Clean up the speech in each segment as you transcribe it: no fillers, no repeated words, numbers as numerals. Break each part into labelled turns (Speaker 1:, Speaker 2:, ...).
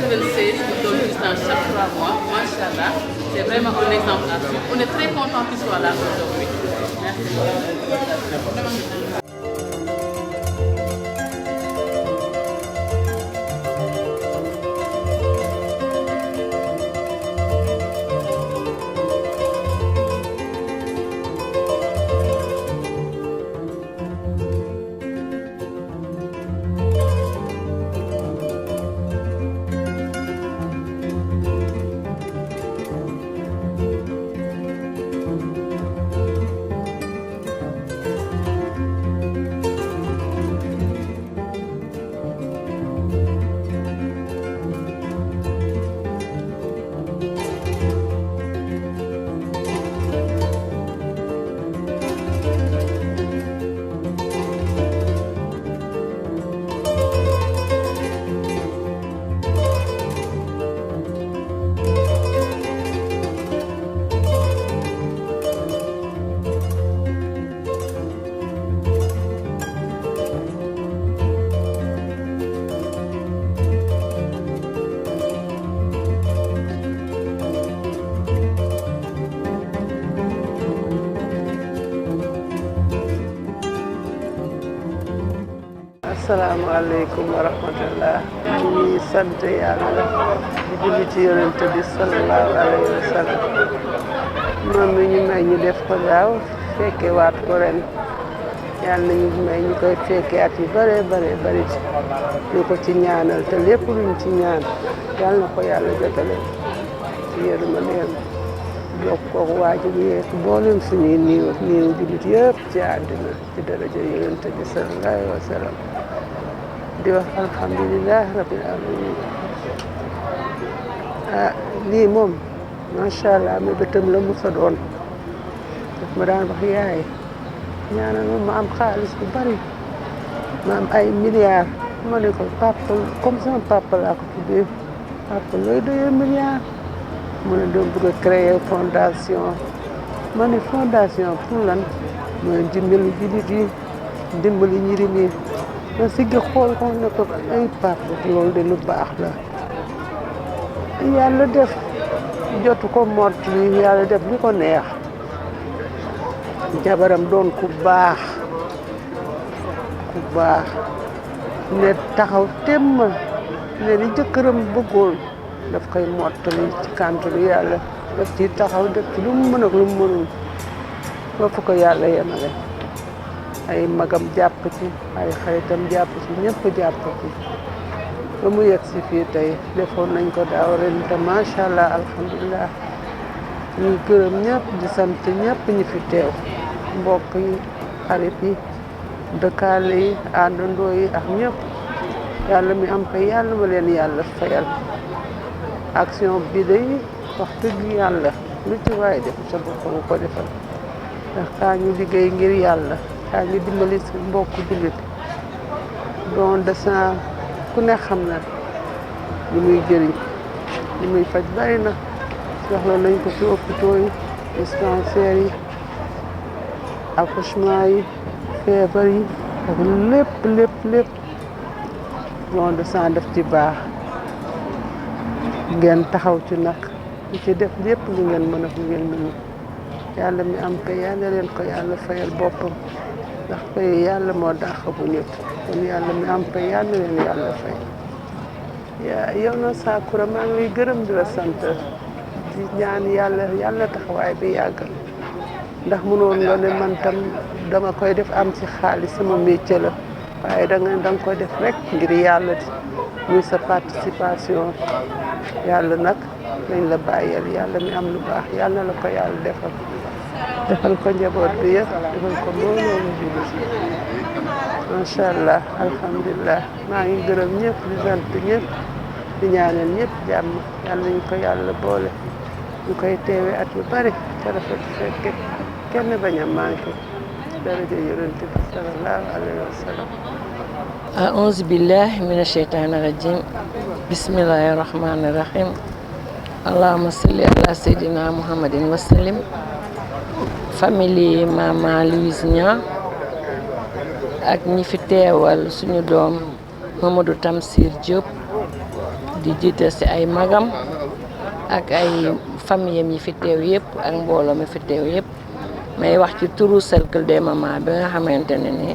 Speaker 1: 96 nous donnons juste chaque 3 mois. Machallah, c'est vraiment un exemple à suivre. On est très content qu'il soit là aujourd'hui. Merci.
Speaker 2: Asalaamaaleykum wa rahmatullah ñu ngi sant yàlla di julli ci yonent bi sallallahu alayhi wa sallam moom mi ñu may ñu def ko daaw fekke waat ko ren yàlla nañu may ñu koy fekke at yu bare bari ñu ko ci ñaanal te lépp luñ ci ñaan yàlla na ko yàlla jotale ci yërmandeem yokk ko waajur yeeg mboolem suñuy niiw jullit yëpp ci àddina ci daraja yonent bi sallallahu alayhi wa sallam di wax alhamdulilah rabbil alamin lii moom macha allah mi bëtam la mu fa doon daf ma daan wax yaay ñaanal ma am xaalis bu bari ma am ay milliards ma ne ko papa comme sama papa laa ko tuddee papa looy doyee milliards mu ne doon bëgg a créer fondation ma ne fondation pour lan mooy dimbali jullit yi dimbali ñirim yi ma siggi xool ko ne ko ay papa loolu de lu baax la yàlla def jotu ko mot li yàlla def li ko neex jabaram doon ku baax ne taxaw temm ne li jëkkëram bëggoon daf koy mottali ci kàntanu yàlla daf ci taxaw def ci lu mu mën ak lu mu mënul foofu ko yàlla yemale ay magam jàpp ci ay xaritam jàpp ci ñëpp jàpp ci ba mu yegg si fii tey defoon nañ ko daaw ren te macha allah alhamdulilah ñuy gërëm ñëpp di sant ñëpp ñi fi teew mbokk yi xarit yi dëkkaale yi àndandoo yi ak ñëpp yàlla mi am fay yàlla ma leen yàlla fayal action bi day wax dëgg yàlla lu ci waay def sa bopp nga ko defal ndax kaa ñu liggéey ngir yàlla kaa ñu dimbali si mbokk jullit don de sang ku ne xam na li muy jëriñ li muy faj bari na soxla nañ ko ci hôpitaux yi dispensaires yi accouchement yi feebar yi ak lépp don de sang def ci baax ngeen taxaw ci nag li ci def lépp lu ngeen mën ak lu ngeen mënul yàlla mi am pay yàlla leen ko yàlla fayal boppam ndax pay yàlla moo dàq bu nit kon yàlla mi am pay yàlla leen yàlla fay yow na Sakoura maa ngi lay gërëm di la sant di ñaan yàlla taxawaay bi yàggal ndax mënoon nga ne man tam dama koy def am ci xaalis sama métier la waaye da nga koy def rek ngir yàlla di muy sa participation yàlla nag lañ la bàyyeel yàlla mi am lu baax yàlla na la ko yàlla defal ko njaboot bi yëpp defal ko mbooloo mu jullit macha allah alhamdulilah maa ngi gërëm ñëpp di sant ñëpp di ñaanal ñëpp jàmm yàlla nañ ko yàlla boole ñu koy teewee at yu bari ca rafet fekke kenn bañ a manqué daraja yonent bi sallallahu alayhi wa sallam
Speaker 3: a'uuzu billahi mina sheytaani rajim bismillahi rahmani rahim allahumma salli ala seydina muhammadin wa sallim famille Mama Louise Niang ak ñi fi teewal suñu doom Mamadou Tamsir Diop di jiital si ay magam ak ay famille yi fi teew yëpp ak mbooloo mi fi teew yëpp may wax ci turu cercle des mamans bi nga xamante ne ni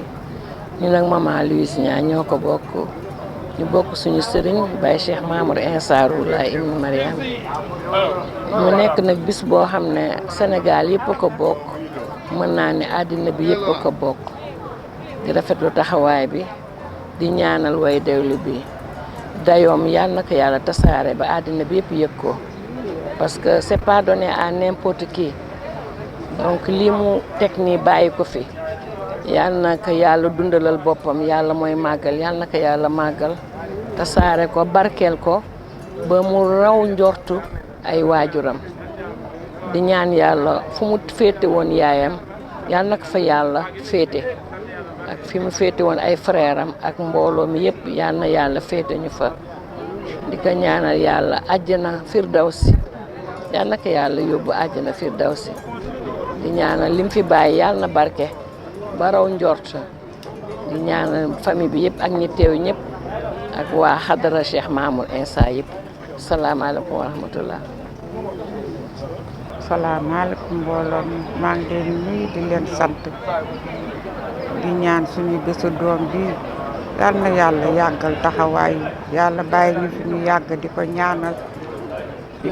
Speaker 3: ñu nag maman Louise Niang ñoo ko bokk ñu bokk suñu sëriñ Baye Cheikh Mamour Insa Rouhou Ibn Mariam mu nekk nag bis boo xam ne Sénégal yëpp a ko bokk mën naa ne àddina bi yëpp a ko bokk di rafetlu taxawaay bi di ñaanal way dewlu bi dayoom yàlla na ko yàlla tasaare ba àddina bi yëpp yëg ko parce que c'est pas donné à n'importe qui donc lii mu teg nii bàyyi ko fi yàlla na ko yàlla dundalal boppam yàlla mooy màggal yàlla na ko yàlla màggal tasaare ko barkeel ko ba mu raw njortu ay waajuram di ñaan yàlla fu mu féete woon yaayam yàlla na ko fa yàlla féete ak fi mu féete woon ay frère am ak mbooloo mi yëpp yàlla na yàlla féete ñu fa di ko ñaanal yàlla àjjana firdawsi yàlla na ko yàlla yóbbu àjjana firdawsi di ñaanal lim fi bàyyi yàlla na barke ba raw njort di ñaanal famille bi yëpp ak ñi teew ñëpp ak waa xadara Cheikh Mamour Insa yëpp salaamaaleykum wa rahmatullah.
Speaker 4: salaamaaleykum mbooloo mi maa ngi leen nuyu di leen sant di ñaan suñu bésu doom bi yal na yàlla yàggal taxawaay yàlla bàyyi ñu fi ñu yàgg di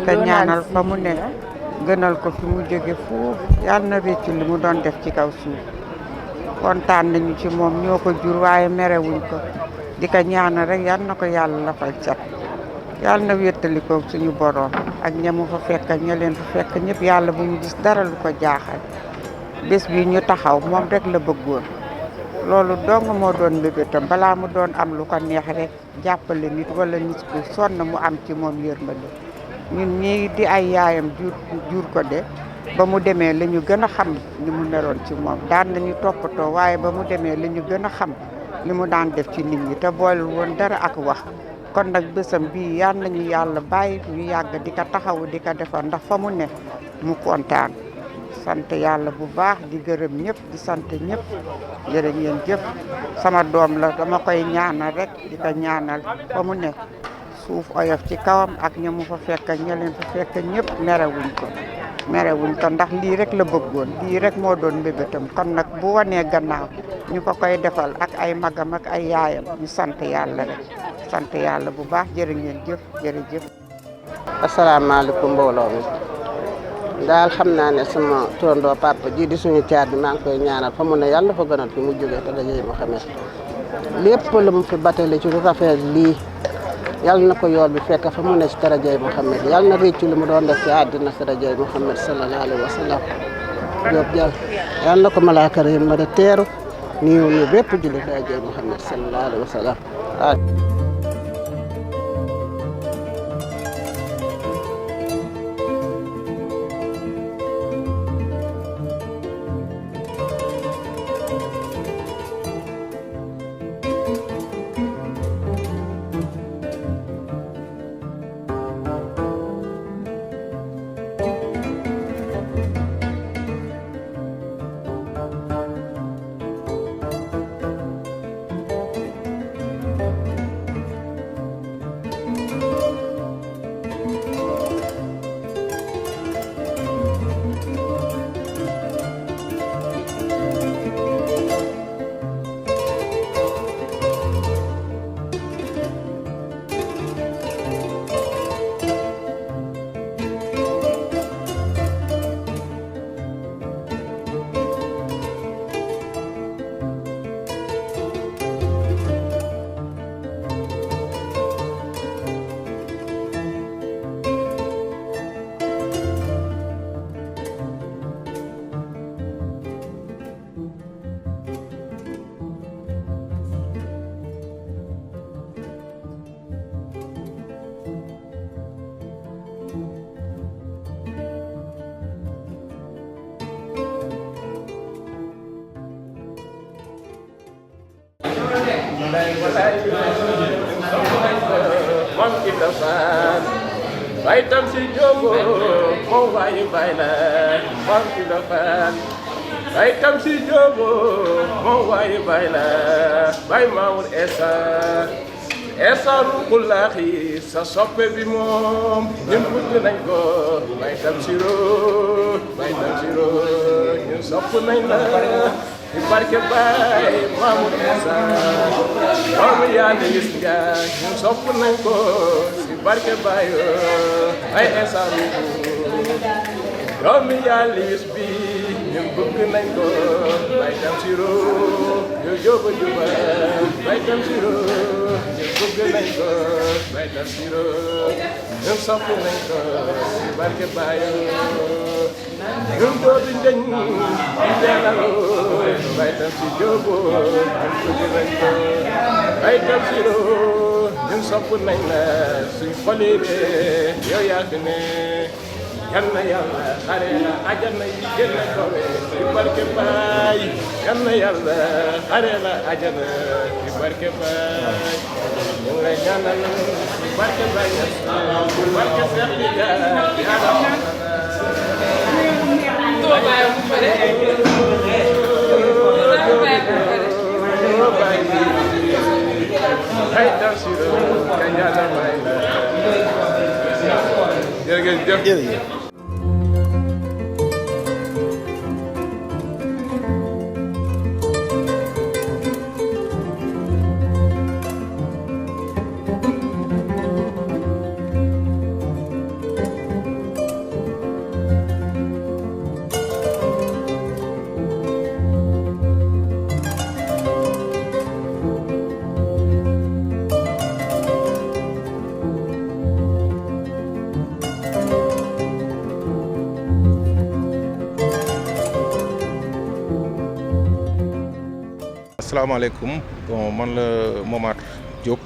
Speaker 4: ko ñaanal fa mu ne gënal ko fi mu jóge foofu yàlla na réccu li mu doon def ci kaw suuf kontaan nañu ci moom ñoo ko jur waaye merewuñ ko di ko ñaanal rek yal na ko yàlla lafal cat yàlla na wéttali ko suñu boroom ak ñamu fa fekk ak ña leen fa fekk ñëpp yàlla bu ñu gis dara lu ko jaaxal bés bi ñu taxaw moom rek la bëggoon loolu dong moo doon mbébétam balaa mu doon am lu ko neex rek jàppale nit wala nit ku sonn mu am ci moom yërmande ñun ñii di ay yaayam jur ko de ba mu demee la ñu gën a xam ni mu meloon ci moom daan nañu toppatoo waaye ba mu demee la ñu gën a xam li mu daan def ci nit ñi te boolul woon dara ak wax kon nag bésam bii yal nañu yàlla bàyyi ñu yàgg di ko taxawu di ko defar ndax fa mu ne mu kontaan sant yàlla bu baax di gërëm ñëpp di sant ñëpp jërë ngeen jëf sama doom la dama koy ñaanal rek di ko ñaanal fa mu ne suuf oyof ci kawam ak ña mu fa fekk ak ña leen fa fekk ñëpp merewuñ ko ndax lii rek la bëggoon lii rek moo doon mbébétam kon nag bu wanee gannaaw ñu ko koy defal ak ay magam ak ay yaayam ñu sant yàlla rek sant yàlla bu baax jërë ngeen jëf jërëjëf.
Speaker 5: asalaamaaleykum mbooloo mi daal xam naa ne sama turandoo papa ji di suñu caat bi maa ngi koy ñaanal fa mu ne yàlla fa gënal fi mu jógee te dajee ma xamee lépp lu mu fi batale ci lu rafet lii yàlla na ko yool bi fekk fa mu ne ci darajay Muhammad yàlla na réccu li mu doon def ci àddina ci darajay Muhammad sallallahu alayhi wa sallam Jóob jàll yàlla na ko malaaka yi ma da teeru niiw ni bépp julli darajay Muhammad sallallahu alayhi wa sallam
Speaker 6: Bay tam si jogo mo way bayla bam ci la fan bay tam si jogo mo way bayla bay Mamour Insa Ruuxullaahi sa soppe bi moom ñun bëgg nañ ko Baye Tamsiro ñun sopp nañ la ci barke Baye Mamour Insa doomu yàlla gis nga ñun sopp nañ ko ci barke Baye Insa doomu yàlla gis bi ñun bëgg nañ ko Baye Tamsiro yow jóoba juba Baye Tamsiro ñun bëgg nañ ko Baye Tamsiro ñun sopp nañ ko ci barke Baye ñun doodu ndeñ di leelalo Baye Tamsiro ñun bëgg nañ ko Baye Tamsiro ñun sopp nañ la suñ xoli de yow yaa fi ne yal na yàlla xare la àjjana yi gën a kawe ci barke Baay yal na yàlla xare la àjjana ci barke Baay ñu ngi lay ñaanal ci barke Baay ci barke Seex Tijaan yàlla Baye Tamsiro ka yàlla may la jërëjëf.
Speaker 7: Asalaamaaleykum, bon man la Momar Diop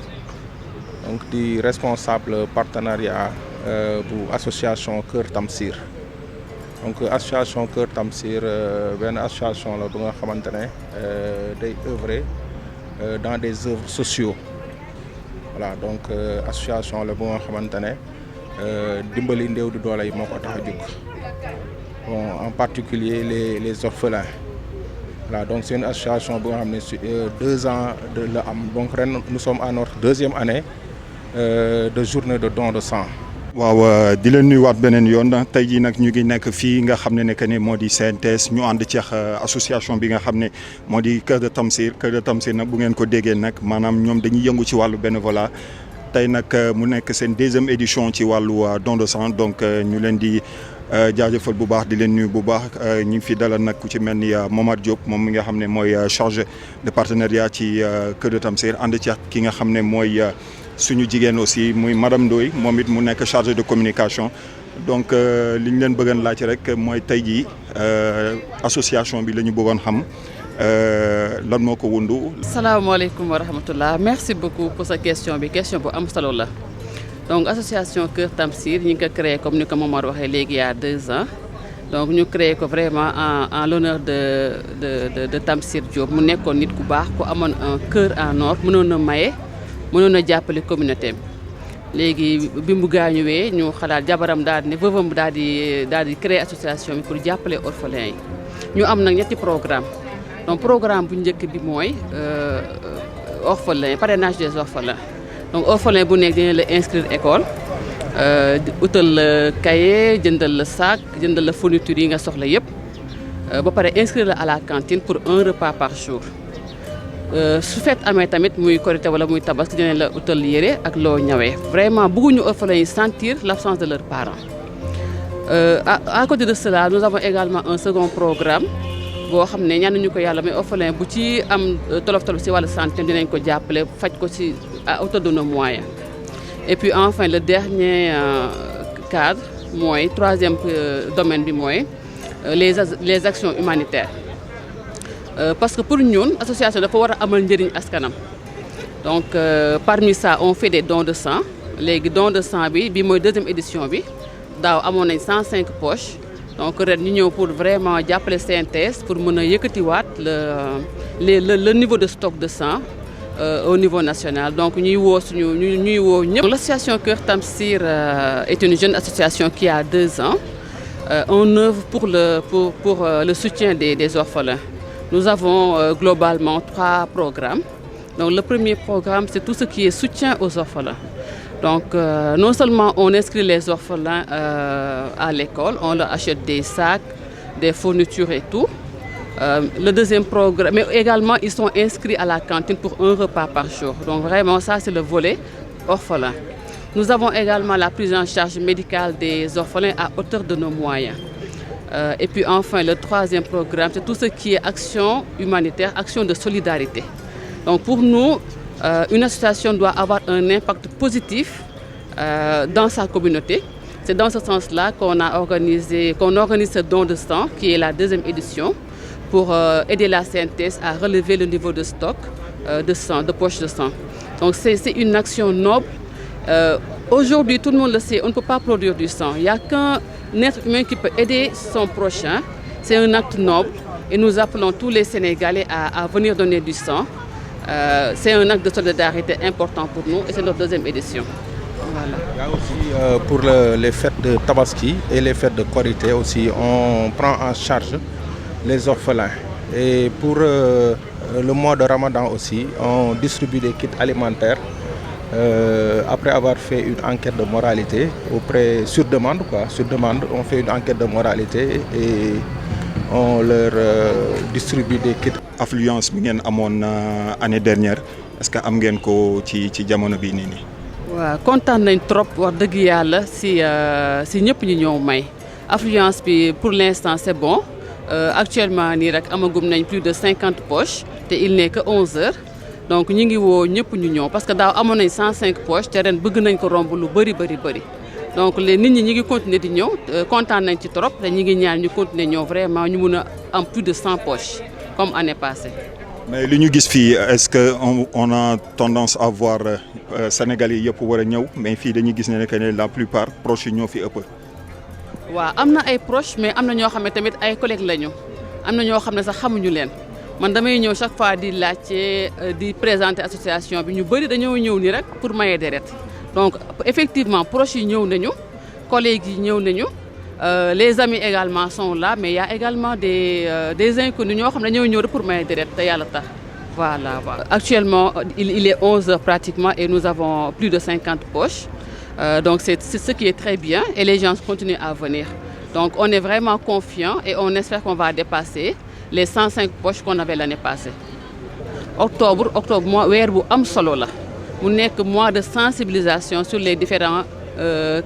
Speaker 7: donc di responsable partenariat bu association Kër Tamsir donc association Kër Tamsir benn association la bu nga xamante ne day œuvrer dans des œuvres sociaux voilà donc association la bu nga xamante ne dimbali ndéew di doole yi moo ko tax a jóg bon en particulier les orphelins. Voilà, donc c'est une association bu nga xam ne 2 ans de la am donc ren nous sommes à notre 2e année de journée de don de sang.
Speaker 8: waaw di leen nuyuwaat beneen yoon tey jii nag ñu ngi nekk fii nga xam ne moo di CNTS ñu ànd ceex association bi nga xam ne moo di Kër de Tamsir nag bu ngeen ko déggee nag maanaam ñoom dañuy yëngu ci wàllu bénévolat tey nag mu nekk seen 2e édition ci wàllu don de sang donc ñu leen di. jaajëfal bu baax di leen nuyu bu baax ñu ngi fi dalal nag ku ci mel ni Momar Diop moom mi nga xam ne mooy chargé de partenariat ci Kër de Tamsir ànd ci ki nga xam ne mooy suñu jigéen aussi muy madame Ndoye moom it mu nekk chargé de communication donc li ñu leen bëggoon laaj rek mooy tey jii association bi la ñu bëggoon xam lan moo ko wundu.
Speaker 1: salaamaaleykum wa rahmatullah merci beaucoup pour sa question bi question bu am solo la. Donc association Kër Tamsir ñu ngi ko créé comme ni ko Momar waxee léegi il y a 2 ans donc ñu créé ko vraiment en l'honneur de Tamsir Diop mu nekkoon nit ku baax ku amoon un cœur en or mënoon a maye mënoon a jàppale communauté am léegi bi mu gaañuwee ñu xalaat jabaram daal di ne veuvam daal di créer association bi pour jàppale orphelins yi ñu am nag ñetti programme donc programme bu njëkk bi mooy orphelins parrainage des orphelins. Donc orphelin bu nekk dina la inscrire école utal la cahier jëndal la sac jëndal la fourniture yi nga soxla yëpp ba pare inscrire la à la cantine pour 1 repas par jour su fekk amee tamit muy korité wala muy tabaski dina la utal yére ak loo ñawee vraiment bëgguñu orphelins yi sentir l'absence de leurs parents à côté de cela nous avons également un second programme boo xam ne ñaanuñu ko yàlla mais orphelin bu ci am tolof ci wàllu santé dinañ ko jàppale faj ko ci à hauteur de nos moyens et puis enfin le dernier cadre mooy 3e domaine bi mooy les actions humanitaires parce que pour ñun association dafa war a amal njëriñ askanam donc parmi ça on fait des dons de sang léegi don de sang bi mooy 2e édition bi daaw amoon nañ 105 poches donc ren ñu ñëw pour vraiment jàppale CNTS pour mën a yëkkatiwaat le niveau de stock de sang au niveau national donc ñuy woo ñëpp. L'association Kër Tamsir est une jeune association qui a 2 ans on œuvre pour le soutien des orphelins. Nous avons globalement 3 programmes Donc le premier programme, c'est tout ce qui est soutien aux orphelins. Donc non seulement on inscrit les orphelins à l'école, on leur achète des sacs, des fournitures et tout. Le deuxième programme, mais également ils sont inscrits à la cantine pour un repas par jour. Donc vraiment ça c'est le volet orphelin. Nous avons également la prise en charge médicale des orphelins à hauteur de nos moyens. Et puis enfin le troisième programme, c'est tout ce qui est action humanitaire, action de solidarité. Donc pour nous, une association doit avoir un impact positif dans sa communauté. C'est dans ce sens-là qu'on organise ce don de sang, qui est la deuxième édition, pour aider la CNTS à relever le niveau de stock de sang, de poches de sang. Donc c'est une action noble. Aujourd'hui, tout le monde le sait, on ne peut pas produire du sang. Il n'y a qu'un être humain qui peut aider son prochain. C'est un acte noble et nous appelons tous les Sénégalais à venir donner du sang. C'est un acte de solidarité important pour nous et c'est notre deuxième édition. Voilà.
Speaker 7: Il y a aussi pour les fêtes de Tabaski et les fêtes de Korité aussi, on prend en charge les orphelins. Et pour le mois de Ramadan aussi, on distribue des kits alimentaires après avoir fait une enquête de moralité sur demande, on fait une enquête de moralité et on leur distribue des kits.
Speaker 8: Affluence bi ngeen amoon année dernière est-ce que am ngeen ko ci jamono bi nii nii.
Speaker 1: waaw kontaan nañ trop wax dëgg yàlla si ñëpp ñu ñëw may affluence bi pour l'instant c'est bon actuellement nii rek amagum nañ plus de 50 poches te il n'est que 11 heures donc ñu ngi woo ñëpp ñu ñëw parce que daaw amoon nañ 105 poches te ren bëgg nañ ko romb lu bëri. Donc les nit ñi ngi continuer di ñëw kontaan nañ ci trop te ñi ngi ñaan ñu continuer ñëw vraiment ñu mun a am plus de 100 poches comme année passée.
Speaker 8: Mais li ñu gis fii est-ce que on a tendance à voir Sénégalais yi yëpp war a ñëw mais fii dañuy gis ne que la plupart proches yi ñoo fi ëpp.
Speaker 1: waaw am na ay proches mais am na ñoo xam ne tamit ay collègues lañu am na ñoo xam ne sax xamuñu leen man damay ñëw chaque fois di laajte di présenter association bi ñu bëri dañoo ñëw nii rek pour maye deret donc effectivement proches yi ñëw nañu collègues yi ñëw nañu. Les amis également sont là mais il y a également des inconnus ñoo xam ne ñoo ñëw pour may deret te yàlla tax voilà. Actuellement il est 11 heures pratiquement et nous avons plus de 50 poches donc c'est ce qui est très bien et les gens continuent à venir donc on est vraiment confiant et on espère qu'on va dépasser les 105 poches qu'on avait l'année passée. Octobre mois weer bu am solo la mu nekk mois de sensibilisation sur les différents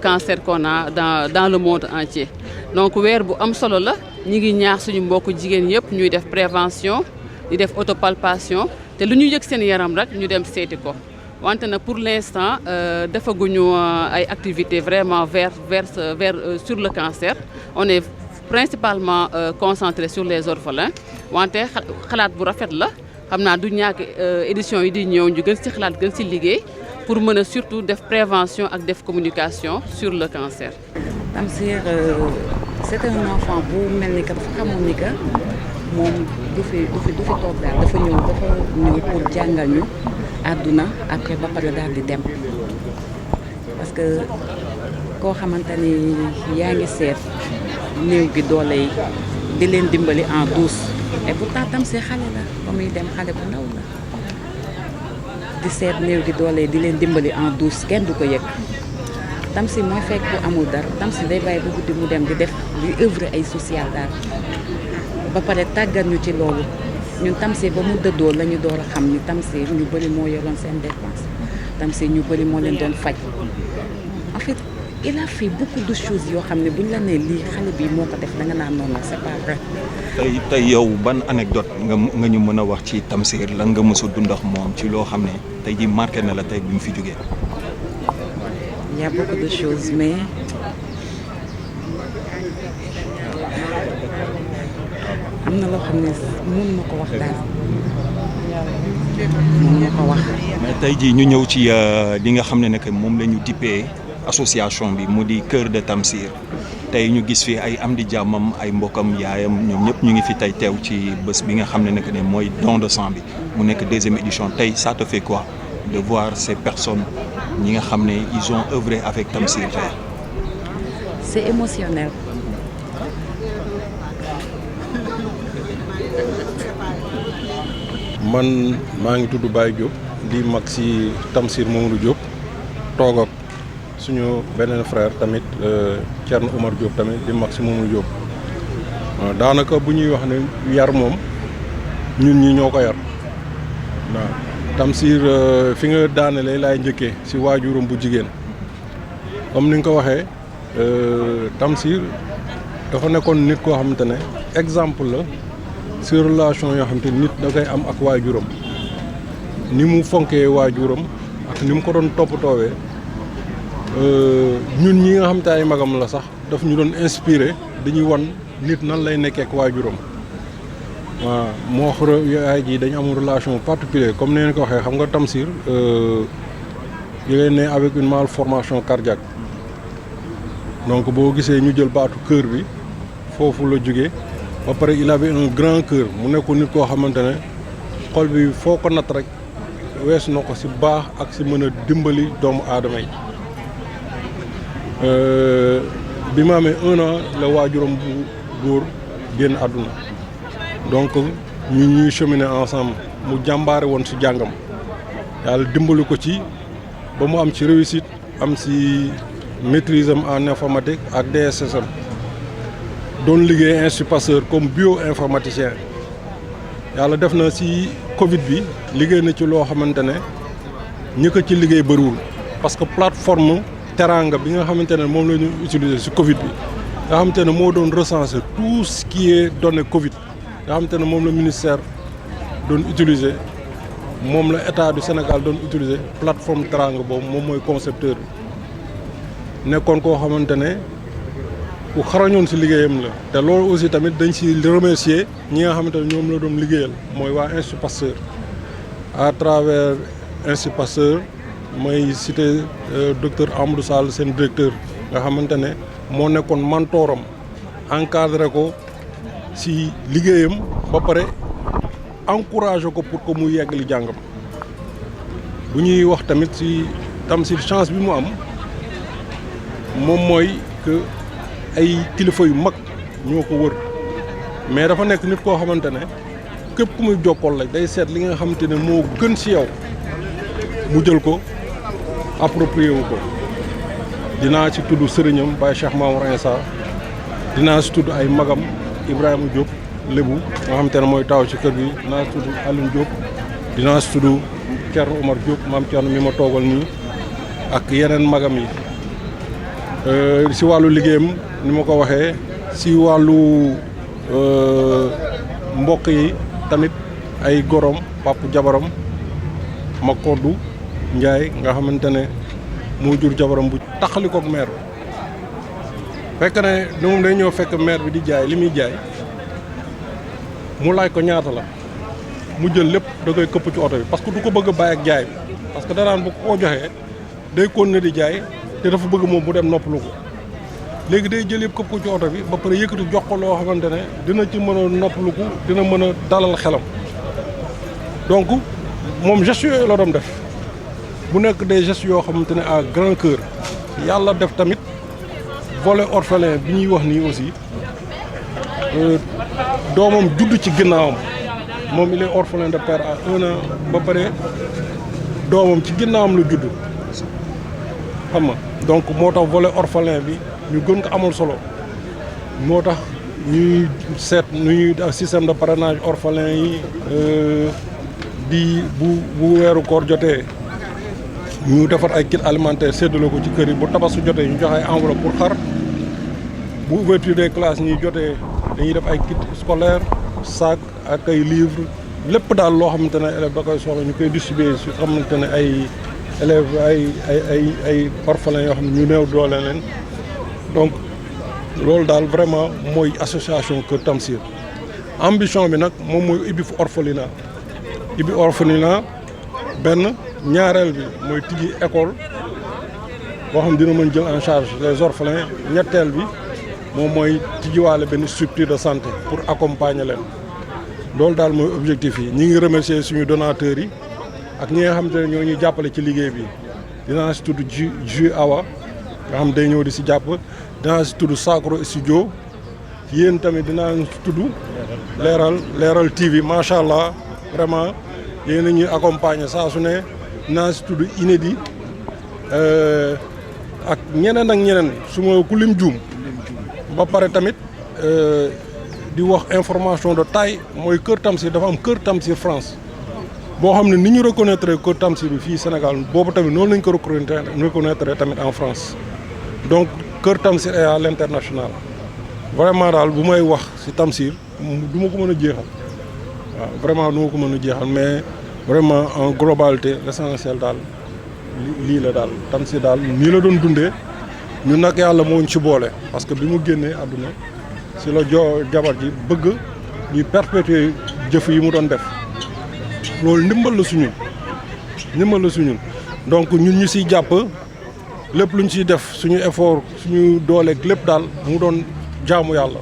Speaker 1: cancer qu'on a dans le monde entier donc weer bu am solo la ñi ngi ñaax suñu mbokku jigéen yëpp ñuy def prévention di def autopalpation te lu ñu yëg seen yaram rek ñu dem seeti ko wante nag pour l'instant defaguñu ay activités vraiment vers sur le cancer on est principalement concentré sur les orphelins wante xalaat bu rafet la xam naa du ñàkk édition yi di ñëw ñu gën ci xalaat gën ci liggéey pour mën a surtout def prévention ak def communication sur le cancer.
Speaker 9: Tamsir c'est un enfant bu mel ni que dafa xamoon ni que moom du fi toog daal dafa ñëw pour jàngal ñu àdduna après ba pare daal di dem parce que koo xamante ni yaa ngi seet néew gi doole yi di leen dimbali en douce et pourtant Tamsir xale la ba muy dem xale bu ndaw la. di seet néew gi doole di leen dimbali en douce kenn du ko yëg Tamsir mooy fekk bu amul dara Tamsir day bàyyi ba guddi mu dem di def di œuvre ay social daal ba pare tàggat ñu ci loolu ñun Tamsir ba mu dëddoo la ñu door a xam ni Tamsir ñu bëri moo yoroon seen dépense Tamsir ñu bëri moo leen doon faj en fait il a fait beaucoup de choses yoo xam ne buñ la nee lii xale bi moo ko def da nga naan noonu c'est pas vrai.
Speaker 8: tey yow ban anecdote nga ñu mën a wax ci Tamsir lan nga mës a dund ak moom ci loo xam ne tey jii marqué na la tey bi mu fi jógee.
Speaker 9: Il y a beaucoup de choses mais am na loo xam ne mën ma ko wax daal mën ma ko wax.
Speaker 8: mais tey jii ñu ñëw ci li nga xam ne nag moom la ñu dippee association bi mu di Cœur de Tamsir tey ñu gis fi ay am di jàmmam ay mbokkam yaayam ñoom ñëpp ñu ngi fi tey teew ci bés bi nga xam ne nag ne mooy don de sang bi mu nekk deuxième édition tey ça te fait quoi de voir ces personnes ñi nga xam ne ils ont œuvré avec Tamsir tey.
Speaker 9: C'est émotionnel.
Speaker 10: man maa ngi tudd Baye Diop di mag si Tamsir Mamadou Diop toog ak suñu beneen frère tamit Thierno Omar Diop tamit di mag si Mamadou Diop daanaka bu ñuy wax ne yar moom ñun ñi ñoo ko yar waaw Tamsir fi nga daanelee laay njëkkee si waajuram bu jigéen comme ni nga ko waxee Tamsir dafa nekkoon nit koo xamante ne exemple la si relation yoo xamante nit da koy am ak waajuram ni mu fonkee waajuram ak ni mu ko doon toppatoowee ñun ñi nga xamante ay magam la sax daf ñu doon inspiré dañuy wan nit nan lay nekkee ak waajuram waaw moo wax yaay ji dañu am relation particulière comme ni ngeen ko waxee xam nga Tamsir il est né avec une malformation cardiaque donc boo gisee ñu jël baatu cœur bi foofu la jógee ba pare il avait un grand cœur mu nekkoon nit koo xamante ne xol bi foo ko natt rek weesu na ko si baax ak si mën a dimbali doomu aadama yi bi ma amee 1 an la waajuram bu góor génn àdduna donc ñu ñuy cheminer ensemble mu jàmbaare woon si jàngam yàlla dimbali ko ci ba mu am ci réussite am si maîtrise am en informatique ak DSSM doon liggéey institut Pasteur comme bio-informaticien yàlla def na si Covid bi liggéey na ci loo xamante ne ñi ko ci liggéey bëriwul parce que plateforme Teranga bi nga xamante ne moom la ñu utiliser si Covid bi nga xamante ne moo doon recenser tout ce qui est données Covid nga xamante ne moom la ministère doon utiliser moom la état du Sénégal doon utiliser plateforme Teranga boobu moom mooy concepteur bi nekkoon koo xamante ne ku xarañoon si liggéeyam la te loolu aussi tamit dañ si remercier ñi nga xamante ne ñoom la doon liggéeyal mooy waa Institut Pasteur à travers Institut Pasteur mooy cité docteur Amadou Sall seen directeur nga xamante ne moo nekkoon mentoram encadré ko si liggéeyam ba pare encouragé ko pour que mu yeggali jàngam bu ñuy wax tamit si Tamsir chance bi mu am moom mooy que ay kilifa yu mag ñoo ko wër mais dafa nekk nit koo xamante ne képp ku muy jokkool la day seet li nga xamante ne moo gën ci yow mu jël ko approprié wu ko dinaa ci tudd sëriñam Baye Cheikh Mamour Insa dinaa ci tudd ay magam Ibrahima Diop lébu nga xamante ne mooy taw ci kër gi dinaa ci tudd Alioune Diop dinaa ci tudd Thierno Omar Diop maam Thierno mi ma toogal nii ak yeneen magam yi si wàllu liggéeyam ni ma ko waxee si wàllu mbokk yi tamit ay gorom papu jabaram ma koddu Njaay nga xamante ne moo jur jabaram bu taxalikook maire fekk ne ni moom day ñëw fekk maire bi di jaay li muy jaay mu laaj ko ñaata la mu jël lépp da koy këpp ci oto bi parce que du ko bëgg a bàyyi ak jaay bi parce que danaan bu ko joxee day continuer di jaay te dafa bëgg moom mu dem noppalu ko léegi day jël yëpp këpp ko ci oto bi ba pare yëkkati jox ko loo xamante ne dina ci mën a noppalu ko dina mën a dalal xelam donc moom gestes yooyu la doon def bu nekk des gestes yoo xamante ne à grand cœur yàlla def tamit volet orphelin bi ñuy wax nii aussi doomam judd ci ginnaawam moom il est orphelin de père à 1 an ba pare doomam ci ginnaawam la judd xam nga donc moo tax volet orphelin bi ñu gën ko amal solo moo tax ñuy seet nu ñuy système de parrainage orphelin yi di bu weeru koor jotee ñu defar ay kit alimentaire séddale ko ci kër yi bu tabasu jotee ñu joxe ay enveloppe pour xar bu ouverture des classes ñuy jotee dañuy def ay kit scolaire sac ak ay livre lépp daal loo xamante ne élève da koy soxla ñu koy distribuer si xamante ne ay élèves ay orphelins yoo xam ne ñu néew doole leen donc loolu daal vraiment mooy association Kër Tamsir ambition bi nag moom mooy ubbi fu orphelinat benn ñaareel bi mooy tijji école boo xam dina mën jël en charge les orphelins ñetteel bi moom mooy tijjiwaale benn structure de santé pour accompagner leen loolu daal mooy objectif yi ñi ngi remercier suñu donateurs yi ak ñi nga xamante ne ñoo ñuy jàppale ci liggéey bi dinaa si tudd Ju Awa nga xam day ñëw di si jàpp dinaa si tudd Sacro Studio yéen tamit dinaa si tudd leeral TV macha allah vraiment yéen a ñuy accompagner saa su ne naa si tudd inédit ak ñeneen su ma ku lim juum ba pare tamit di wax information de taille mooy Kër Tamsir dafa am Kër Tamsir France boo xam ne ni ñu reconnaître Kër Tamsir bi fii Sénégal boobu tamit noonu lañ ko reconnaître tamit en France donc Kër Tamsir est à l'international vraiment daal bu may wax ci Tamsir du ma ko mën a jeexal waaw vraiment du ma ko mën a jeexal mais vraiment en globalité l'essentiel daal lii la daal Tamsir daal nii la doon dundee ñun nag yàlla moo ñu ci boole parce que bi mu génnee àdduna ci la jabar ji bëgg ñuy perpétuer jëf yi mu doon def loolu ndimbal la suñu donc ñun ñu siy jàpp lépp luñ ciy def suñu effort suñu dooleeg lépp daal mu doon jaamu yàlla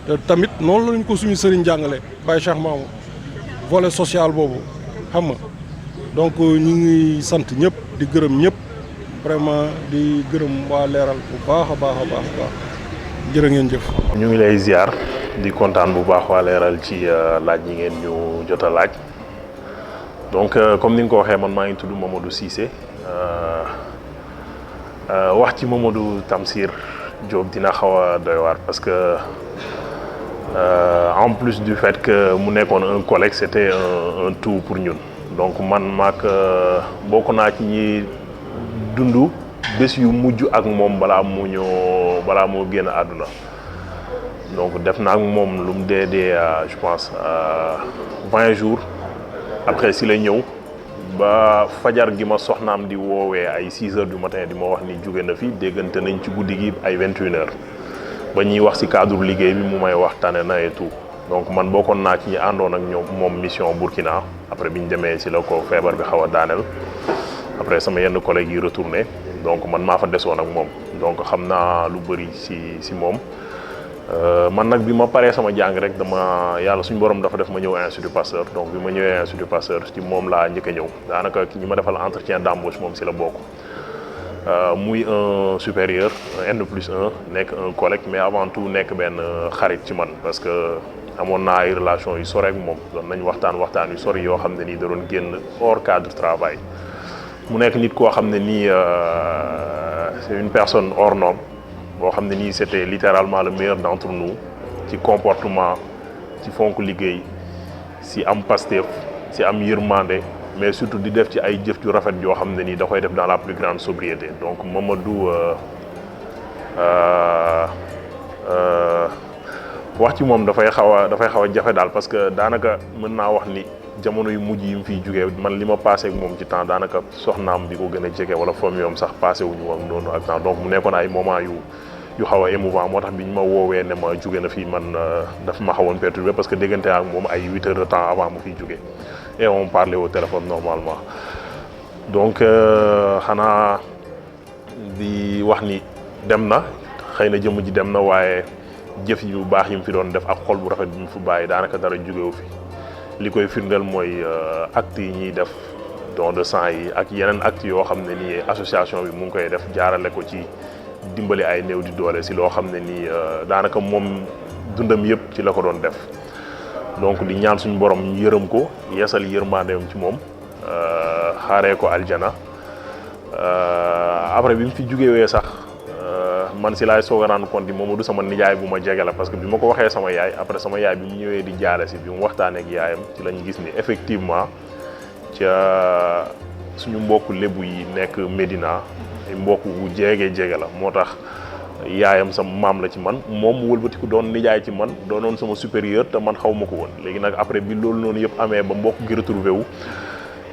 Speaker 10: te tamit noonu lañ ko suñu sëriñ jàngale Baye Cheikh Mamou volet social boobu xam nga donc ñu ngi sant ñëpp di gërëm ñëpp vraiment di gërëm waa Leeral bu baax a baax jërë ngeen jëf.
Speaker 11: ñu ngi lay ziar di kontaan bu baax waa Leeral ci laaj yi ngeen ñu jot a laaj donc comme ni nga ko waxee man maa ngi tudd Mamadou Cissé wax ci Mamadou Tamsir Diop dina xaw a doy waar parce que en plus du fait que mu nekkoon un collègue c'était un tout pour ñun donc man maak bokk naa ci ñi dund bés yu mujj ak moom balaa moo génn àdduna donc def na ak moom lu mu dee je pense 20 jours après si la ñëw ba fajar gi ma soxnaam di woowee ay 6 heures du matin di ma wax ni jóge na fi déggante nañ ci guddi gi ay 21 heures ba ñuy wax ci cadre liggéey bi mu may waxtaane na et tout donc man bokkoon naa ci ñi àndoon ak ñoom moom mission Burkina après bi ñu demee ci la ko feebar bi xaw a daaneel après sama yenn collègues yi retourné donc man maa fa desoon ak moom donc xam naa lu bëri ci moom man nag bi ma paree sama jàng rek yàlla suñu borom dafa def ma ñëw Institut Pasteur donc bi ma ñëwee Institut Pasteur ci moom laa njëkk a ñëw daanaka ñi ma defal entretien d'embauche moom ci la bokk muy un supérieur N+1 nekk un collègue mais avant tout nekk benn xarit ci man parce que amoon naa ay relation yu sore ak moom doon nañ waxtaan yu sori yoo xam ne nii da doon génn hors cadre travail mu nekk nit koo xam ne nii c'est une personne hors norme boo xam ne nii c'était littéralement le meilleur d'entre nous ci comportement ci fonk liggéey ci am Pastef ci am yërmande mais surtout di def ci ay jëf ju rafet yoo xam ne nii da koy def dans la plus grande sobriété donc Mamadou wax ci moom dafay xaw a jafe daal parce que daanaka mën naa wax ni jamono yu mujj yi mu fiy jugee man li ma passé ak moom ci temps daanaka soxnaam bi ko gën a jege wala famille am sax passé wuñu woon noonu ak temps donc mu nekkoon ay moment yu xaw a émouvant moo tax bi ñu ma woowee ne ma jóge na fii man daf ma xawoon perturbé parce que déggante ak moom ay 8 heures de temps avant mu fiy jóge et on parlait au téléphone normalement donc xanaa di wax ni dem na xëy na jëmm ji dem na waaye jëf yu baax yi mu fi doon def ak xol bu rafet bi mu fi bàyyi daanaka dara jógewu fi li koy firndeel mooy actes yi ñuy def don de sang yi ak yeneen actes yoo xam ne nii association bi mu ngi koy def jaarale ko ci dimbali ay néew di doole si loo xam ne nii daanaka moom dundam yëpp ci la ko doon def donc di ñaan suñu borom yërëm ko yeesal yërmandeem ci moom xaaree ko aljana après bi mu fi jugewee sax man si laay soog a rendre compte Mamadou sama nijaay bu ma jege la parce que bi ma ko waxee sama yaay après sama yaay bi mu ñëwee di jaale si bi mu waxtaanee ak yaayam ci lañu gis ni effectivement ca suñu mbokku lébu yi nekk Médina mbokk bu jege la moo tax yaayam sama maam la ci man moom mu wëlbatiku doon nijaay ci man doonoon sama supérieur te man xaw ma ko woon léegi nag après bi loolu noonu yëpp amee ba mbokk gi retrouvé wu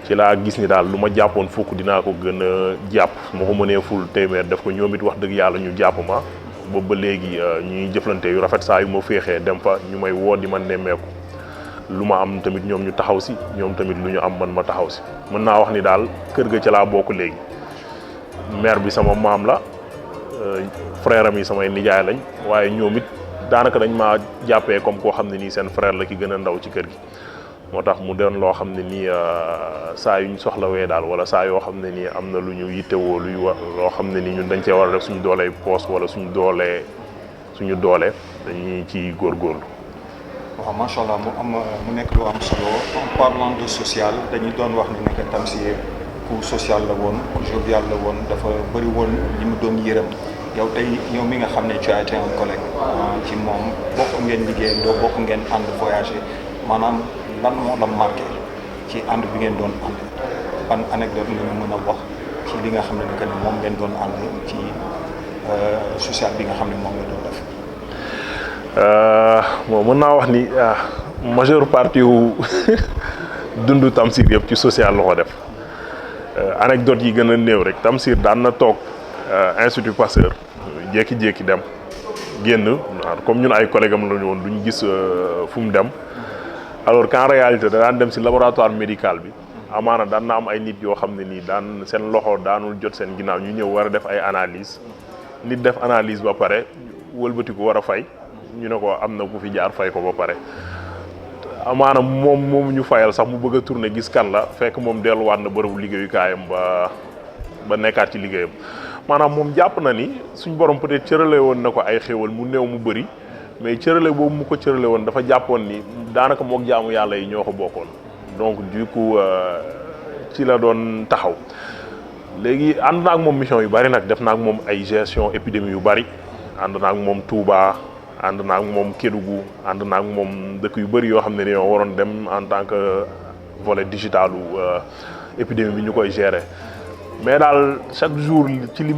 Speaker 11: ci laa gis ni daal lu ma jàppoon fukk dinaa ko gën a jàpp moo ko mënee ful téeméer def ko ñoom it wax dëgg yàlla ñu jàpp ma boobu ba léegi ñuy jëflante yu rafet saa yu ma féexee dem fa ñu may woo di ma nemmeeku lu ma am tamit ñoom ñu taxaw si ñoom tamit lu ñu am man ma taxaw si mën naa wax ni daal kër ga ca laa bokk léegi mère bi sama maam la frère am yi samay nijaay lañ waaye ñoom it daanaka dañ maa jàppee comme koo xam ne nii seen frère la ki gën a ndaw ci kër gi moo tax mu doon loo xam ne nii saa yu ñu soxlawee daal wala saa yoo xam ne nii am na lu ñu yittewoo luy wax loo xam ne nii ñun dañ cee war a def suñu doolee poos wala suñu doole dañuy ci góorgóorlu.
Speaker 8: waaw macha allah mu nekk lu am solo en parlant de social dañuy doon wax ni nekk Tamsir ku social la woon jovial la woon dafa bëri woon li mu doon yërëm yow tey yow mi nga xam ne tu as été un collègue ci moom bokk ngeen liggéey doo bokk ngeen ànd voyager maanaam lan moo la marqué ci ànd bi ngeen doon ànd ban anecdote nga ñu mën a wax ci li nga xam ne que moom ngeen doon ànd ci social bi nga xam ne moom nga doon def.
Speaker 11: bon mën naa wax ni majeure partie wu dundu Tamsir yëpp ci social la ko def anecdote yi gën a néew rek Tamsir daan na toog Institut Pasteur jékki-jékki dem génn comme ñun ay collègues am la ñu woon duñ gis fu mu dem alors qu'en réalité da daan dem si laboratoire médical bi amaana daan na am ay nit yoo xam ne nii daan seen loxo daanul jot seen ginnaaw ñu ñëw war a def ay analyse nit def analyse ba pare wëlbati ko war a fay ñu ne ko am na ku fi jaar fay ko ba pare amaana moom ñu fayal sax mu bëgg a tourner gis kan la fekk moom delluwaat na bërëbu liggéeyukaayam ba nekkaat ci liggéeyam maanaam moom jàpp na ni suñ borom peut-être cërale woon na ko ay xéewal mu néew mu bëri mais cërale boobu mu ko cërale woon dafa jàppoon ni daanaka mook jaamu yàlla yi ñoo ko bokkoon donc du coup ci la doon taxaw léegi ànd na ak moom mission yu bari nag def na ak moom ay gestion épidémie yu bari ànd na ak moom Touba ànd na ak moom Kédougou ànd na ak moom dëkk yu bëri yoo xam ne dañoo waroon dem en tant que volet digitalu épidémie bi ñu koy gérer mais daal chaque jour ci li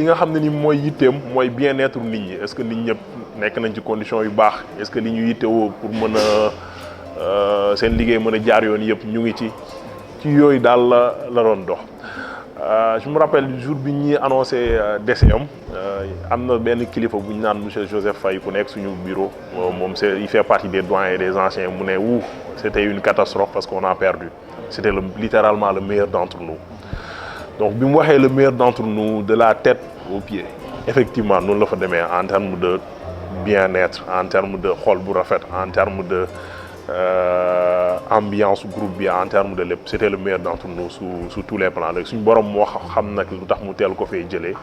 Speaker 11: nga xam ne ni mooy yitteem mooy bien-être nit ñi est-ce que nit ñëpp nekk nañ ci condition yu baax est-ce que li ñu yittewoo pour mën a seen liggéey mën a jaar yoon yëpp ñu ngi ci yooyu daal la doon dox. Je me rappelle jour bi ñuy annoncé décès am na benn kilifa bu ñu naan monsieur Joseph Faye ku nekk suñu bureau moom il fait partie des doyens et des anciens mu ne c'était une catastrophe parce qu'on a perdu c'était littéralement le meilleur d'entre nous donc bi mu waxee le meilleur d'entre nous de la tête aux pieds effectivement noonu la fa demee en termes de bien-être en termes de xol bu rafet en termes de ambiance groupe bi en termes de lépp c'était le meilleur d'entre nous sous tous les plans léegi suñu borom moo xam nag lu tax mu teel ko fee jëlee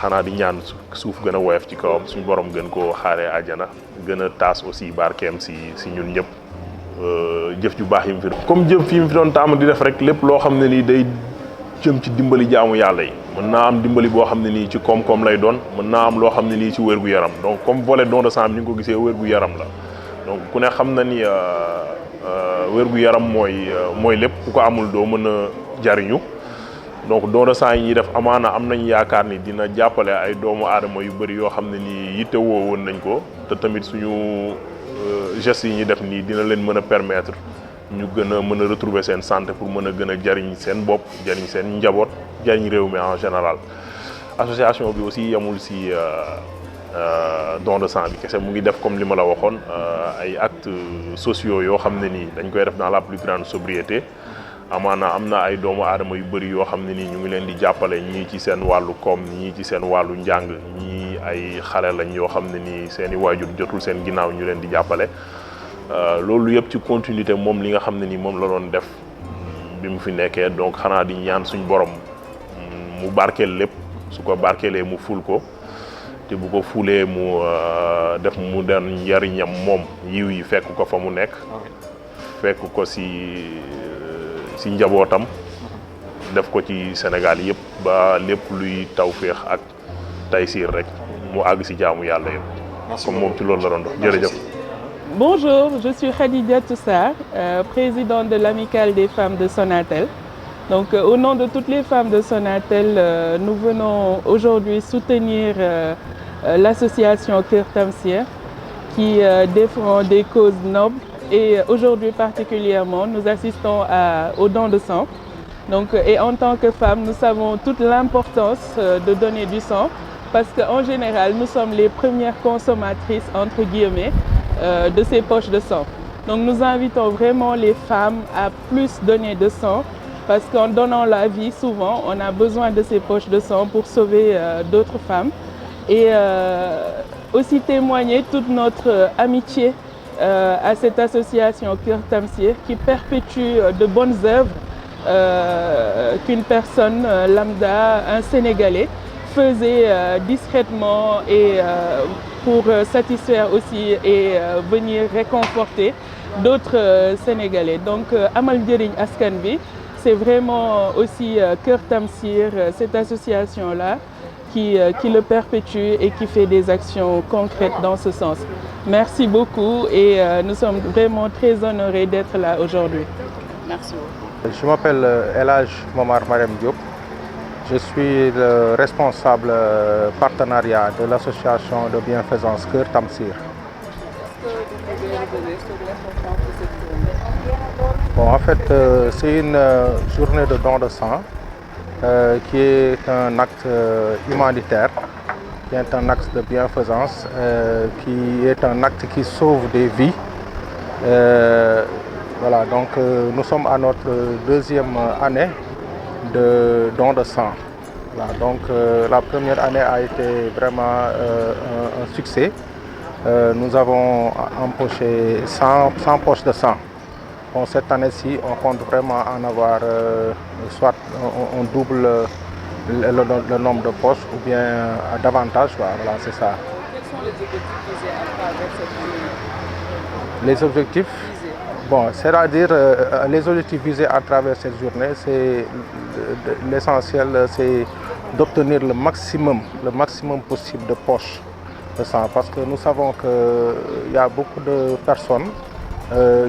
Speaker 11: xanaa di ñaan suuf gën a woyof ci kawam suñu borom gën koo xaaree àjjana gën a taas aussi barkeem si ñun ñëpp jëf ju baax yi mu fi comme jëf yi mu fi doon tàmm di def rek lépp loo xam ne nii day jëm ci dimbali jaamu yàlla yi mën naa am dimbali boo xam ne nii ci koom-koom lay doon mën naa am loo xam ne nii ci wér-gu-yaram donc comme volet don de sang ni nga ko gisee wér-gu-yaram la donc ku ne xam na ni wér-gu-yaram mooy lépp ku ko amul doo mën a jariñu donc don de sang yi ñuy def amaana am nañ yaakaar ni dina jàppale ay doomu aadama yu bëri yoo xam ne nii yitte woo woon nañ ko te tamit suñu gestes yi ñuy def nii dina leen mën a permettre ñu gën a mën a retrouver seen santé pour mën a gën a jariñ seen bopp jariñ seen njaboot jariñ réew mi en général association bi aussi yamul si don de sang bi kese mu ngi def comme li ma la waxoon ay actes sociaux yoo xam ne nii dañ koy def dans la plus grande sobriété amaana am na ay doomu aadama yu bëri yoo xam ne nii ñu ngi leen di jàppale ñii ci seen wàllu koom ñii ci seen wàllu njàng ñii ay xale lañ yoo xam ne nii seen i waajur jotul seen ginnaaw ñu leen di jàppale loolu yëpp ci continuité moom li nga xam ne nii moom la doon def bi mu fi nekkee donc xanaa di ñaan suñ borom mu barkeel lépp su ko barkeelee mu ful ko te bu ko fulee mu def mu den njariñam moom yiw yi fekk ko fa mu nekk fekk ko si njabootam def ko ci Sénégal yëpp ba lépp luy tawféex ak taysiir rek mu àgg si jaamu yàlla yëpp comme moom ci loolu la doon dox jërëjëf.
Speaker 12: Bonjour, je suis Khadija Toussar, présidente de l'Amicale des femmes de Sonatel. Donc, au nom de toutes les femmes de Sonatel, nous venons aujourd'hui soutenir l'association Kër Tamsir qui défend des causes nobles et aujourd'hui particulièrement, nous assistons au don de sang. Donc, et en tant que femmes, nous savons toute l'importance de donner du sang parce qu'en général, nous sommes les premières consommatrices, entre guillemets, de ces poches de sang. Donc nous invitons vraiment les femmes à plus donner de sang parce qu'en donnant la vie, souvent, on a besoin de ces poches de sang pour sauver d'autres femmes. Et aussi témoigner toute notre amitié à cette association Kër Tamsir qui perpétue de bonnes œuvres qu'une personne lambda, un Sénégalais, faisait discrètement et pour satisfaire aussi et venir réconforter d'autres Sénégalais. Donc Amal Njëriñ Askan Bi, c'est vraiment aussi Kër Tamsir, cette association-là, qui le perpétue et qui fait des actions concrètes dans ce sens. Merci beaucoup et nous sommes vraiment très honorés d'être là aujourd'hui. Merci beaucoup.
Speaker 13: Je m'appelle El Hadj Momar Marème Diop. Je suis le responsable partenariat de l'association de bienfaisance Kër Tamsir. Bon, en fait, c'est une journée de don de sang qui est un acte humanitaire, qui est un acte de bienfaisance, qui est un acte qui sauve des vies. Voilà, donc nous sommes à notre deuxième année de don de sang. Voilà, donc la première année a été vraiment un succès. Nous avons empoché 100 poches de sang. Bon, cette année-ci, on compte vraiment en avoir soit on double le nombre de poches ou bien davantage. Voilà, c'est ça.
Speaker 12: Quels sont les objectifs visés à travers cette journée?
Speaker 13: Les objectifs, bon, c'est-à-dire les objectifs visés à travers cette journée, c'est l'essentiel, c'est d'obtenir le maximum possible de poches de sang, parce que nous savons qu'il y a beaucoup de personnes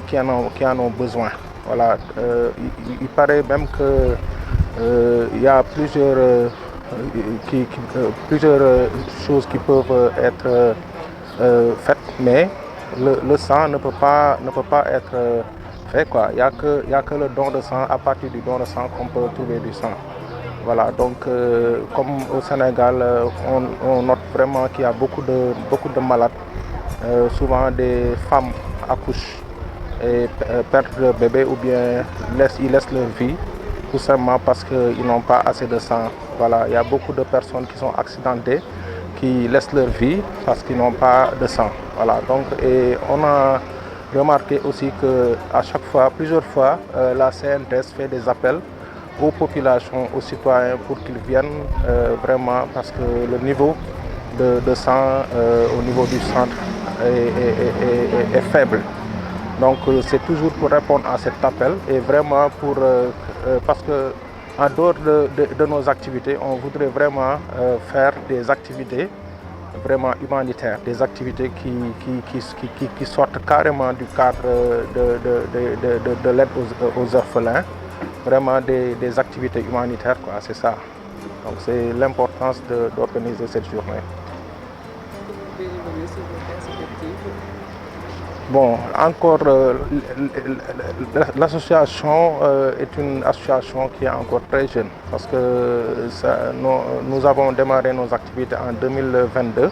Speaker 13: qui en ont besoin. Voilà, il paraît même que il y a plusieurs choses qui peuvent être faites, mais le sang ne peut pas être fait, quoi. Il y a que le don de sang, à partir du don de sang qu'on peut trouver du sang. Voilà, donc comme au Sénégal, on note vraiment qu'il y a beaucoup de malades, souvent des femmes accouchent et perdent leur bébé ou bien ils laissent leur vie tout simplement parce qu'ils n'ont pas assez de sang. Voilà, il y a beaucoup de personnes qui sont accidentées, qui laissent leur vie parce qu'ils n'ont pas de sang. Voilà, donc et on a remarqué aussi que à chaque fois, plusieurs fois, la CNTS fait des appels aux populations, aux citoyens pour qu'ils viennent vraiment, parce que le niveau de sang au niveau du centre est faible. Donc c'est toujours pour répondre à cet appel et vraiment pour parce que en dehors de nos activités, on voudrait vraiment faire des activités vraiment humanitaires, des activités qui sortent carrément du cadre de l'aide aux orphelins, vraiment des activités humanitaires, quoi, c'est ça. Donc c'est l'importance d'organiser cette journée. Bon, encore, l'association est une association qui est encore très jeune parce que nous avons démarré nos activités en 2022.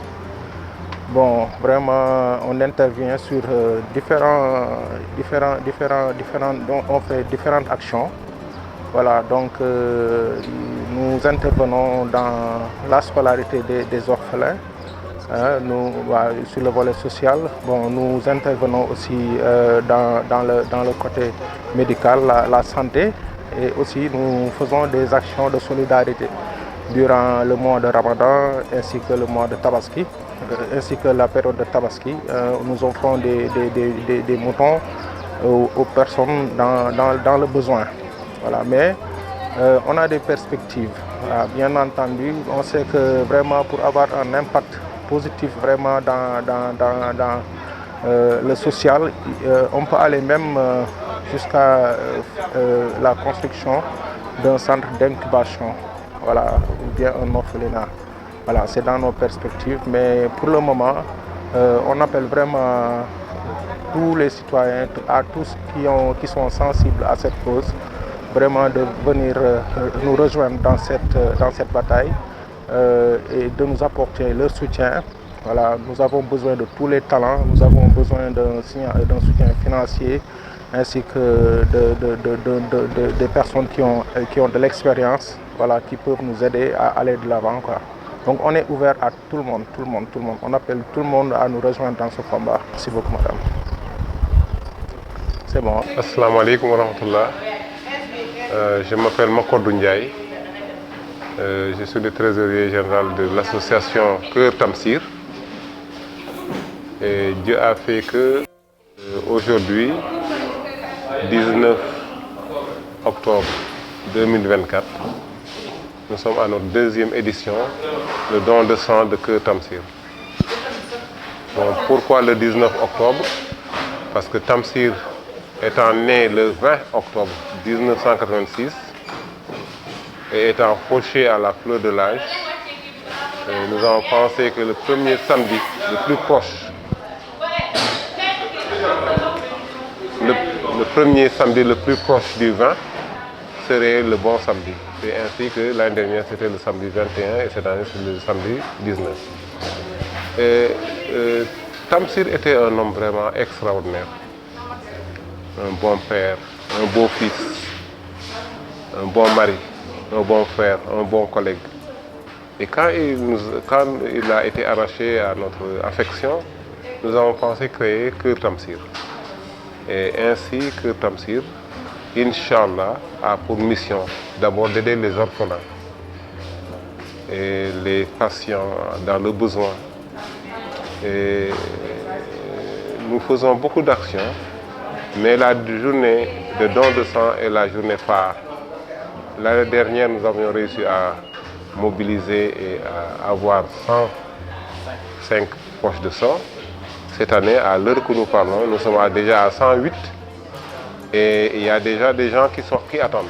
Speaker 13: Bon, vraiment, on intervient sur on fait différentes actions. Voilà, donc nous intervenons dans la scolarité des orphelins. Sur le volet social, bon, nous intervenons aussi dans le côté médical, la santé, et aussi nous faisons des actions de solidarité durant le mois de Ramadan ainsi que le mois de Tabaski, ainsi que la période de Tabaski. Nous offrons des moutons aux personnes dans le besoin. Voilà, mais on a des perspectives. Voilà, bien entendu, on sait que vraiment pour avoir un impact positif vraiment dans le social, on peut aller même jusqu'à la construction d'un centre d'incubation, voilà, ou bien un orphelinat. Voilà, c'est dans nos perspectives, mais pour le moment, on appelle vraiment tous les citoyens, à tous qui sont sensibles à cette cause, vraiment de venir nous rejoindre dans cette bataille. Et de nous apporter leur soutien. Voilà, nous avons besoin de tous les talents, nous avons besoin d'un soutien financier ainsi que des personnes qui ont de l'expérience, voilà, qui peuvent nous aider à aller de l'avant, quoi. Donc on est ouvert à tout le monde. On appelle tout le monde à nous rejoindre dans ce combat. Merci beaucoup, madame. C'est bon.
Speaker 14: Assalamu alaikum wa rahmatullah. Je m'appelle Makodou Ndiaye. Je suis le trésorier général de l'association Kër Tamsir. Et Dieu a fait que aujourd'hui, 19 octobre 2024, nous sommes à notre deuxième édition, le don de sang de Kër Tamsir. Donc, pourquoi le 19 octobre? Parce que Tamsir étant né le 20 octobre 1986 et étant fauché à la fleur de l'âge, nous avons pensé que le premier samedi le plus proche, le premier samedi le plus proche du 20 serait le bon samedi. C'est ainsi que l'année dernière c'était le samedi 21 et cette année c'est le samedi 19. Tamsir était un homme vraiment extraordinaire. Un bon père, un beau fils, un bon mari, un bon frère, un bon collègue. Et quand il a été arraché à notre affection, nous avons pensé créer Kër Tamsir. Et ainsi Kër Tamsir, Inch'Allah, a pour mission d'abord d'aider les orphelins et les patients dans le besoin. Et nous faisons beaucoup d'actions, mais la journée de don de sang est la journée phare. L'année dernière, nous avions réussi à mobiliser et à avoir 105 poches de sang. Cette année, à l'heure que nous parlons, nous sommes déjà à 108 et il y a déjà des gens qui attendent.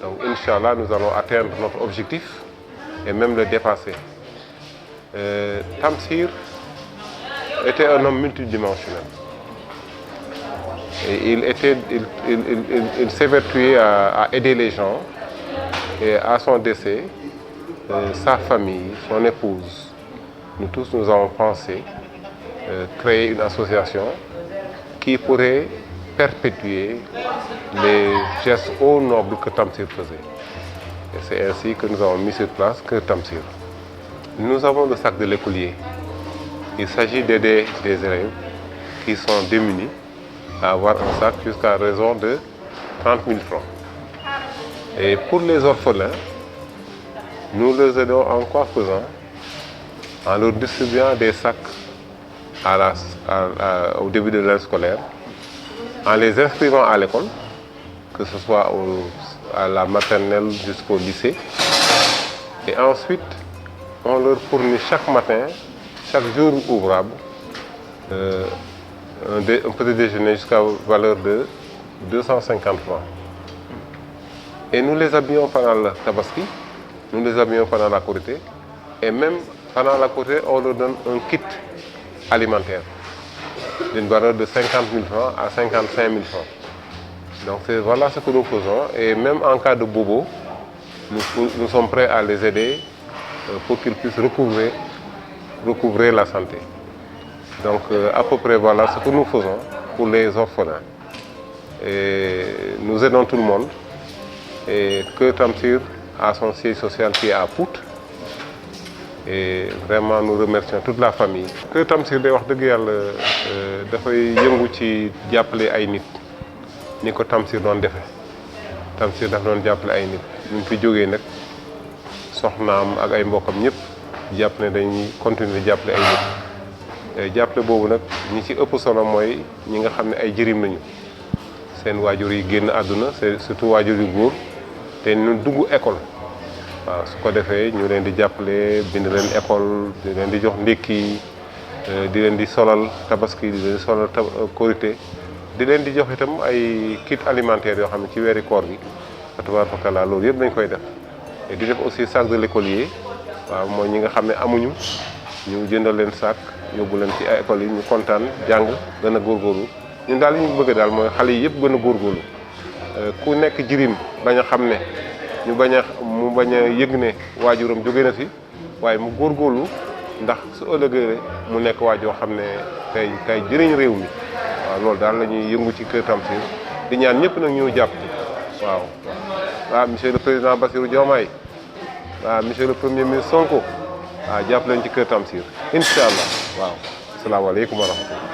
Speaker 14: Donc, Inch'Allah, nous allons atteindre notre objectif et même le dépasser. Tamsir était un homme multidimensionnel. Et il s'évertuait à aider les gens. Et à son décès, sa famille, son épouse, nous tous nous avons pensé créer une association qui pourrait perpétuer les gestes hauts nobles que Tamsir faisait. Et c'est ainsi que nous avons mis sur place Kër Tamsir. Nous avons le sac de l'écolier. Il s'agit d'aider des élèves qui sont démunis à avoir un sac jusqu'à raison de 30 000 francs. Et pour les orphelins, nous les aidons en quoi faisant? En leur distribuant des sacs au début de l'année scolaire, en les inscrivant à l'école, que ce soit à la maternelle jusqu'au lycée. Et ensuite, on leur fournit chaque matin, chaque jour ouvrable, un petit déjeuner jusqu'à valeur de 250 francs. Et nous les habillons pendant le Tabaski, nous les habillons pendant la Korité, et même pendant la Korité, on leur donne un kit alimentaire d'une valeur de 50 000 francs à 55 000 francs. Donc voilà ce que nous faisons, et même en cas de bobo, nous sommes prêts à les aider pour qu'ils puissent recouvrer la santé. Donc à peu près voilà ce que nous faisons pour les orphelins. Et nous aidons tout le monde. Et Kër Tamsir a son siège social qui est à Pout. Et vraiment nous remercions toute la famille. Kër Tamsir day wax dëgg yàlla dafay yëngu ci jàppale ay nit ni ko Tamsir doon defe. Tamsir daf doon jàppale ay nit. ñu fi jógee nag soxnaam ak ay mbokkam ñëpp jàpp ne dañuy continuer jàppale ay nit. Jàppale boobu nag ñi ci ëpp solo mooy ñi nga xam ne ay jërim nañu. Seen waajur yi génn àdduna surtout waajur yu góor te ñu dugg école. waaw su ko defee ñu leen di jàppale bind leen école di leen di jox ndékki di leen di solal tabaski di leen di solal korité di leen di jox itam ay kit alimentaire yoo xam ne ci weeri koor gi tabaarkalla loolu yëpp dañ koy def et di def aussi sac de l'écolier waaw mooy ñi nga xam ne amuñu ñu jëndal leen sac yóbbu leen ci ay école yi ñu kontaan jàng gën a góorgóorlu ñun daal li ñu bëgg daal mooy xale yi yëpp gën a góorgóorlu ku nekk jirim bañ a xam ne mu bañ a yëg ne waajuram jóge na fi waaye mu góorgóorlu ndax su ëllëgee mu nekk waajoo xam ne kay jëriñ réew mi waaw loolu daal la ñuy yëngu ci Kër Tamsir di ñaan ñëpp nag ñu jàpp ci waaw monsieur le président Bassirou Diomaye waaw monsieur le premier ministre Sonko waaw jàpp leen ci Kër Tamsir incha allah waaw asalaamaaleykum wa rahmatulah